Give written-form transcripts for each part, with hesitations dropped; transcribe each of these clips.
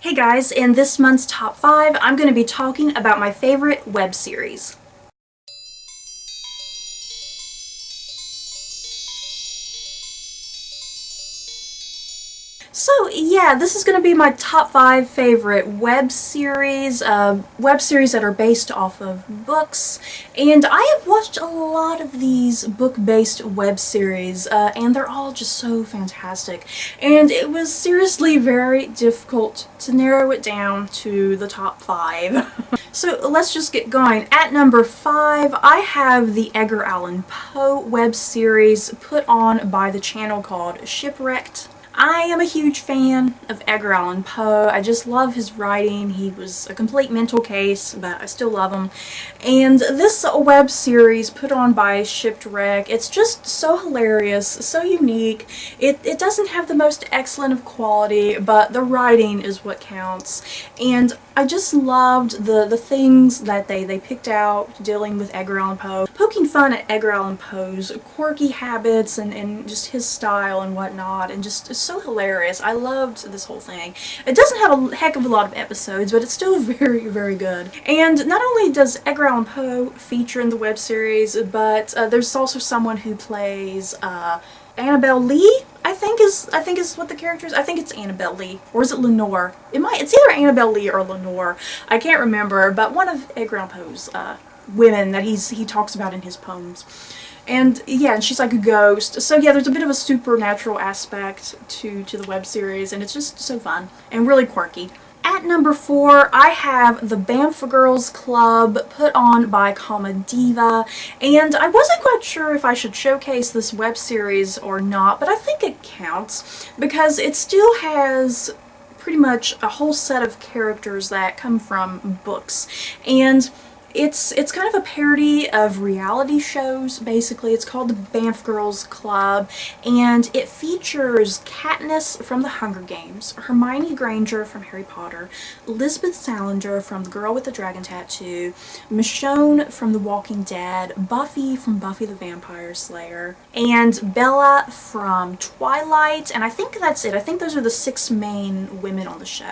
Hey guys, in this month's top 5, I'm going to be talking about my favorite web series. So yeah, this is going to be my top 5 favorite web series that are based off of books, and I have watched a lot of these book-based web series, and they're all just so fantastic, and it was seriously very difficult to narrow it down to the top 5. So let's just get going. At number 5, I have the Edgar Allan Poe web series put on by the channel called Shipwrecked. I am a huge fan of Edgar Allan Poe. I just love his writing. He was a complete mental case, but I still love him. And this web series put on by Shipwrecked, it's just so hilarious, so unique. It doesn't have the most excellent of quality, but the writing is what counts. And I just loved the things that they picked out dealing with Edgar Allan Poe, poking fun at Edgar Allan Poe's quirky habits and just his style and whatnot, and just it's so hilarious. I loved this whole thing. It doesn't have a heck of a lot of episodes, but it's still very, very good. And not only does Edgar Allan Poe feature in the web series, but there's also someone who plays Annabelle Lee, I think is what the character is. I think it's Annabelle Lee, or is it Lenore? It's either Annabelle Lee or Lenore. I can't remember, but one of Edgar Allan Poe's women that he talks about in his poems. And yeah, and she's like a ghost. So yeah, there's a bit of a supernatural aspect to the web series, and it's just so fun and really quirky. At number 4, I have the BAMF Girls Club put on by Comediva, and I wasn't quite sure if I should showcase this web series or not, but I think it counts because it still has pretty much a whole set of characters that come from books, and it's kind of a parody of reality shows, basically. It's called the BAMF Girls Club, and it features Katniss from the Hunger Games, Hermione Granger from Harry Potter, Elizabeth Salinger from The Girl with the Dragon Tattoo, Michonne from The Walking Dead, Buffy from Buffy the Vampire Slayer, and Bella from Twilight, and I think that's it. I think those are the 6 main women on the show.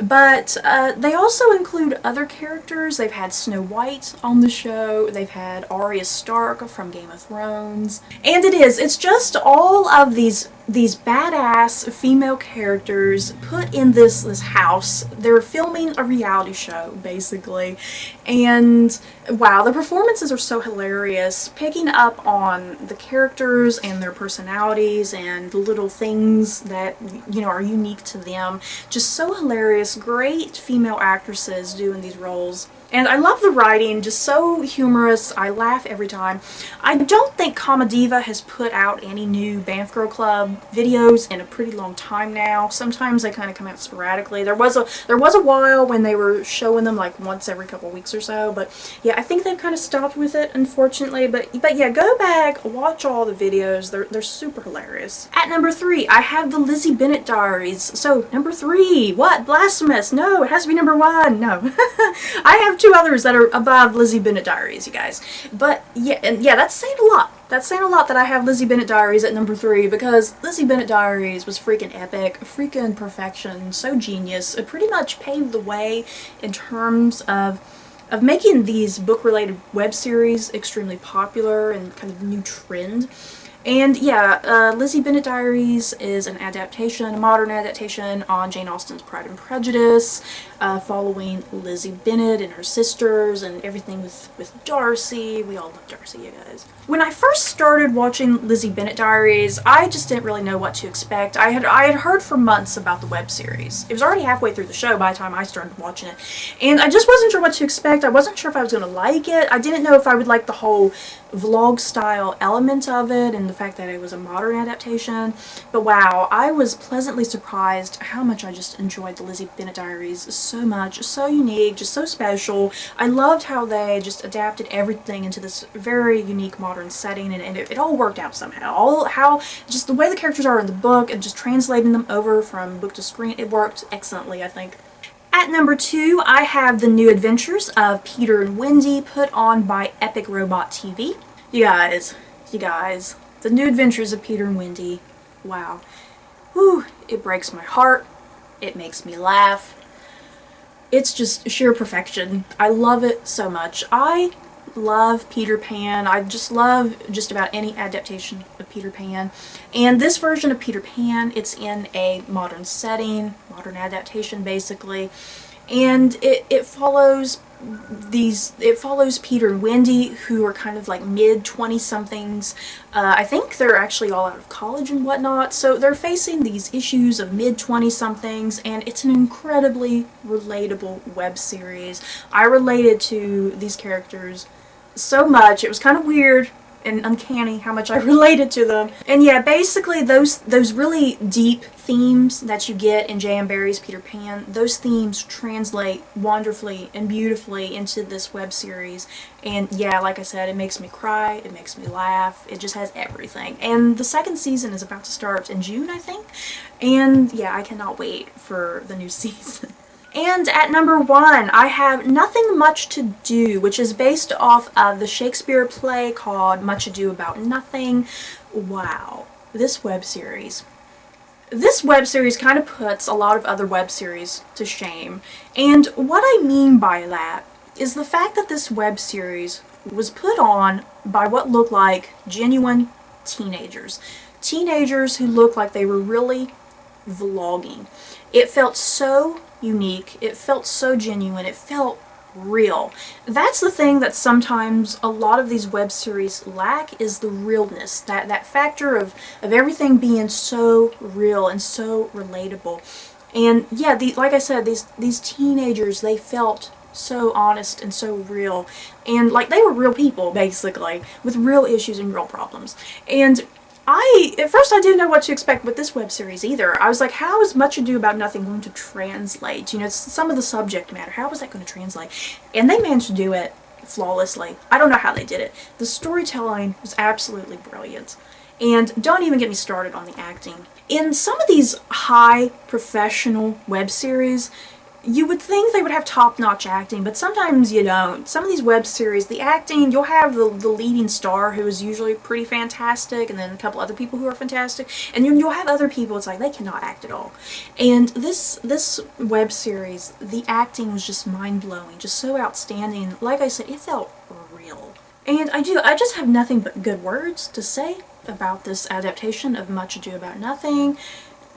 But they also include other characters. They've had Snow White on the show, they've had Arya Stark from Game of Thrones, and it's just all of these badass female characters put in this house. They're filming a reality show, basically, and wow, the performances are so hilarious, picking up on the characters and their personalities and the little things that, you know, are unique to them. Just so hilarious. Great female actresses doing these roles. And I love the writing, just so humorous. I laugh every time. I don't think Comediva has put out any new BAMF Girl Club videos in a pretty long time now. Sometimes they kind of come out sporadically. There was a while when they were showing them like once every couple weeks or so, but yeah, I think they've kind of stopped with it, unfortunately. But yeah, go back, watch all the videos. They're super hilarious. At number 3, I have the Lizzie Bennet Diaries. So number 3, what? Blasphemous? No, it has to be number 1. No, I have 2 others that are above Lizzie Bennet Diaries, you guys. But yeah, and yeah, that's saying a lot. That's saying a lot that I have Lizzie Bennet Diaries at number 3, because Lizzie Bennet Diaries was freaking epic, freaking perfection, so genius. It pretty much paved the way in terms of making these book-related web series extremely popular and kind of a new trend. And yeah, Lizzie Bennet Diaries is an adaptation, a modern adaptation on Jane Austen's Pride and Prejudice, following Lizzie Bennet and her sisters and everything with Darcy. We all love Darcy, you guys. When I first started watching Lizzie Bennet Diaries, I just didn't really know what to expect. I had heard for months about the web series. It was already halfway through the show by the time I started watching it, and I just wasn't sure what to expect. I wasn't sure if I was going to like it. I didn't know if I would like the whole vlog style element of it and the fact that it was a modern adaptation. But wow, I was pleasantly surprised how much I just enjoyed the Lizzie Bennet Diaries so much. So unique, just so special. I loved how they just adapted everything into this very unique modern setting, and it all worked out somehow. How just the way the characters are in the book and just translating them over from book to screen, it worked excellently, I think. At number 2, I have The New Adventures of Peter and Wendy, put on by Epic Robot TV. You guys, The New Adventures of Peter and Wendy, wow. Whew, it breaks my heart, it makes me laugh, It's just sheer perfection. I love it so much. I love Peter Pan. I just love just about any adaptation of Peter Pan. And this version of Peter Pan, it's in a modern setting, modern adaptation basically. And it follows Peter and Wendy, who are kind of like mid-20-somethings. I think they're actually all out of college and whatnot, so they're facing these issues of mid-20-somethings, and it's an incredibly relatable web series. I related to these characters so much. It was kind of weird and uncanny how much I related to them. And yeah, basically those really deep themes that you get in J.M. Barrie's Peter Pan, those themes translate wonderfully and beautifully into this web series. And yeah, like I said, it makes me cry, it makes me laugh, it just has everything. And the second season is about to start in June, I think. And yeah, I cannot wait for the new season. And at number 1, I have Nothing Much to Do, which is based off of the Shakespeare play called Much Ado About Nothing. Wow, this web series. This web series kind of puts a lot of other web series to shame. And what I mean by that is the fact that this web series was put on by what looked like genuine teenagers. Teenagers who looked like they were really vlogging. It felt so unique, it felt so genuine, it felt real. That's the thing that sometimes a lot of these web series lack, is the realness, that factor of everything being so real and so relatable. And yeah, like I said, these teenagers, they felt so honest and so real, and like they were real people basically, with real issues and real problems. And at first I didn't know what to expect with this web series either. I was like, how is Much Ado About Nothing going to translate? You know, some of the subject matter, how was that going to translate? And they managed to do it flawlessly. I don't know how they did it. The storytelling was absolutely brilliant. And don't even get me started on the acting. In some of these high professional web series, you would think they would have top-notch acting, but sometimes you don't. Some of these web series, the acting, you'll have the leading star who is usually pretty fantastic, and then a couple other people who are fantastic, and you'll have other people, it's like they cannot act at all. And this web series, the acting was just mind-blowing, just so outstanding. Like I said, it felt real. And I just have nothing but good words to say about this adaptation of Much Ado About Nothing.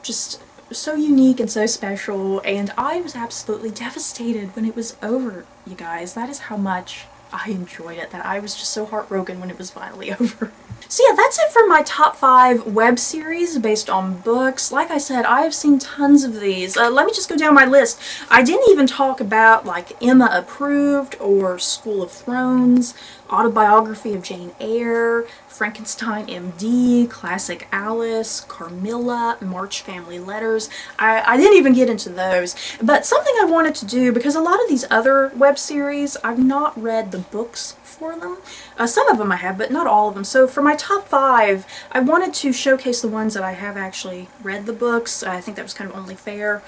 Just so unique and so special, and I was absolutely devastated when it was over, you guys. That is how much I enjoyed it, that I was just so heartbroken when it was finally over. So yeah, that's it for my top 5 web series based on books. Like I said, I have seen tons of these. Let me just go down my list. I didn't even talk about like Emma Approved or School of Thrones, Autobiography of Jane Eyre, Frankenstein MD, Classic Alice, Carmilla, March Family Letters. I didn't even get into those. But something I wanted to do, because a lot of these other web series, I've not read the books for them. Some of them I have, but not all of them. So for my top 5, I wanted to showcase the ones that I have actually read the books. I think that was kind of only fair.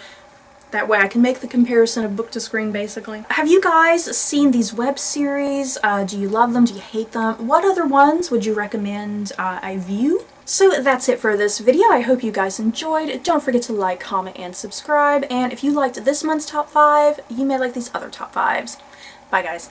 That way I can make the comparison of book to screen, basically. Have you guys seen these web series? Do you love them? Do you hate them? What other ones would you recommend I view? So that's it for this video. I hope you guys enjoyed. Don't forget to like, comment, and subscribe. And if you liked this month's top 5, you may like these other top 5s. Bye, guys.